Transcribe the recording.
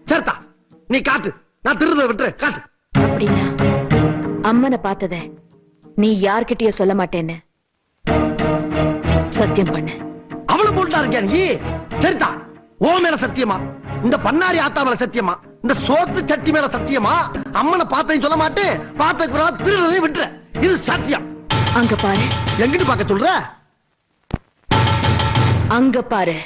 சரிதா, நீ காட்டு. நான் திருடுறத விட்டுரு, காட்டு. அப்படின்னா அம்மனை பார்த்தத நீ யார்கிட்டயும் சொல்ல மாட்டேன்னு சத்தியம் பண்ணு. அவளை போட்டா இருக்கியா நீ? சரிதா, ஓ மேல சத்தியமா, இந்த பண்ணாரி ஆத்தா மேல சத்தியமா, இந்த சோத்து சட்டி மேல சத்தியமா, அம்மனை பார்த்தேன்னு சொல்ல மாட்டேன், பார்த்ததுக்கு பிறகு திருடுறதையும் விட்டுற. இது சத்தியம். அங்க பாரு. எங்கிட்டு பார்க்க சொல்ற? அங்க பாரு.